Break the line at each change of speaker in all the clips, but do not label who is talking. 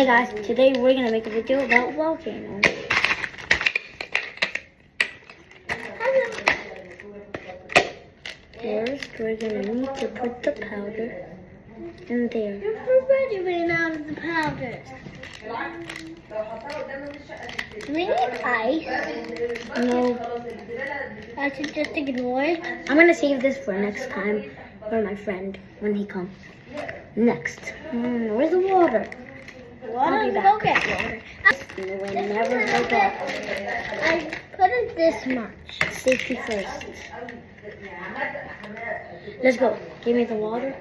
Hey guys, today we're gonna make a video about Volcano. First, we're gonna need to put the powder in there.
You've already ran out of the powder. Do we need ice?
No,
I should just ignore it.
I'm gonna save this for next time for my friend when he comes. Next, where's the water?
Water,
be
go
back.
get water.
We never forgot.
I put in this much.
Safety first. Let's go. Give me the water.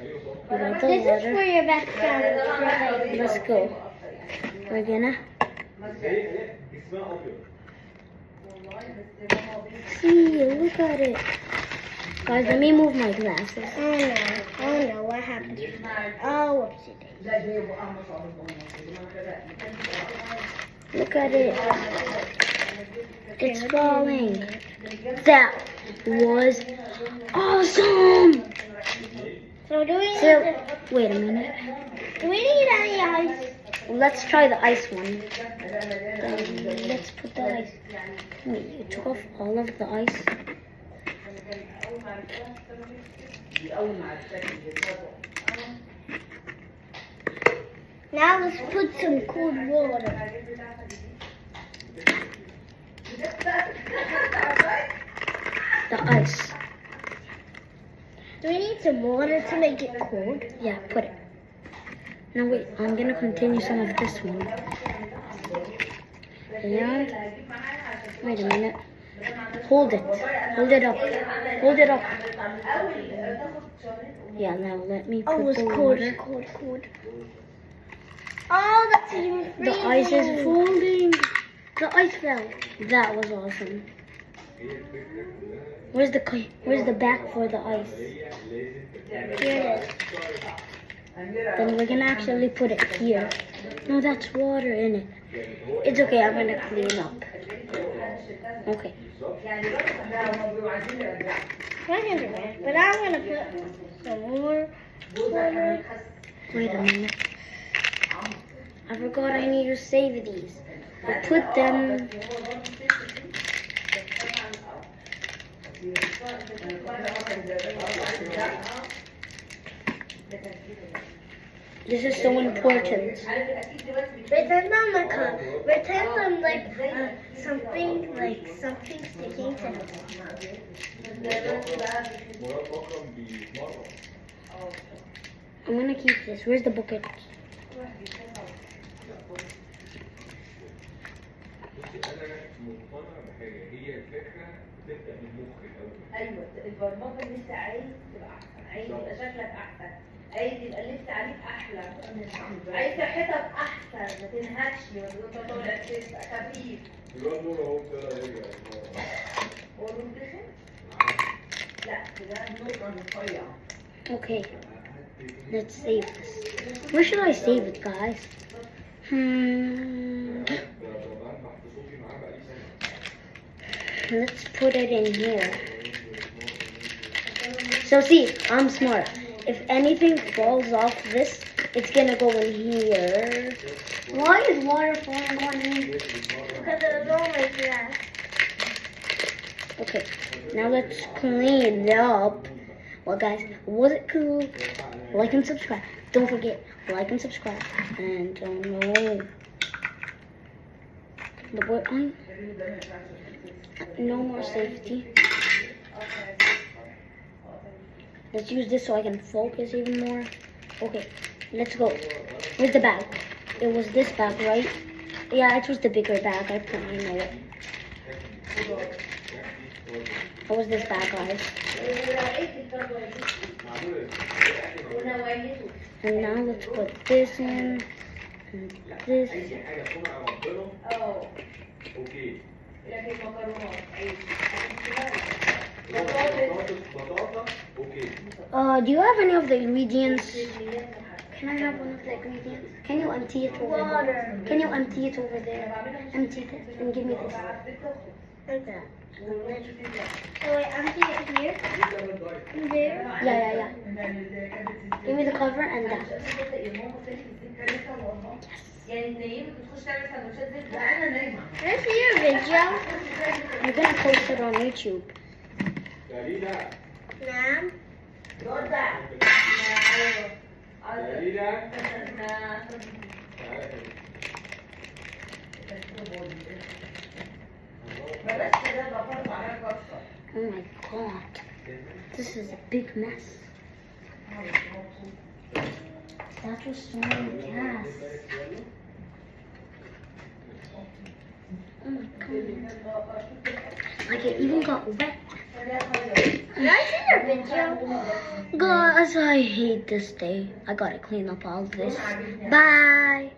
You got the
This is for
water.
your background.
Let's go. We're gonna see. Look at it, guys. Let me move my glasses.
Oh no, what happened? Oh, whoopsie.
Look at it. It's falling. That was awesome.
So do we
So,
need,
wait a minute.
do we need any ice?
Let's try the ice one. Let's put the ice. Wait, you took off all of the ice?
Now let's put some cold water.
The ice.
Do we need some water to make it cold?
Yeah, put it. Now wait, I'm gonna continue some of this one. And wait a minute. Hold it. Hold it up. Hold it up. Yeah, now let me
Oh,
put
it's
the
cold,
water.
it's cold, cold. Oh, that's even freezing.
The ice is falling. The ice fell. That was awesome. Where's the back for the ice?
Here it is.
Then we're gonna actually put it here. No, that's water in it. It's okay, I'm gonna clean up. Okay.
But I'm gonna put some more water.
Wait a minute. I forgot I need to save these. I put them. This is so important.
Pretend them like pretend them like something sticking to them.
I'm gonna keep this. Where's the bucket?
ايوه البرمجه اللي انت عايز تبقى احسن، عايز يبقى شكلك احسن، عايز يبقى اللبس عليك احلى، عايز صحتك احسن، ما تنهكش وانت طالع تبقى خفيف.
الواد نور اهو ابتدى يرجع.
هو نور دخل؟ لا ده نور كان رفيع.
Okay. Let's save this. Where should I save it, guys? Let's put it in here. So see, I'm smart. If anything falls off this, it's gonna go in here.
Why is water falling on me? Because it's all like that.
Okay, now let's clean it up. Well guys, was it cool? Like and subscribe. Don't forget, like and subscribe. And no more safety. Let's use this so I can focus even more. Okay, let's go. Where's the bag? It was this bag, right? Yeah, it was the bigger bag. I know it. What was this bag, guys? And now let's put this in. And this. Do you have any of the ingredients? Can I have one of the ingredients? Can you empty it over there? Can you empty it over there? Empty this and give me this.
Like that. So wait, I'm seeing it here. And there.
Yeah. Give me the cover and that.
يعني تنيمك وتخش تعمل سندوتشات زبده انا نايمه.
Can I see your video?
I'm gonna post it on YouTube.
Dalila.
Ma'am.
رد.
Dalila.
بلاش كده بفرض عليها كفه.
Oh my god. This is a big mess. That was so many gas. Oh my god. Like it even got wet.
Can I see your video?
Guys, I hate this day. I gotta clean up all this. Bye.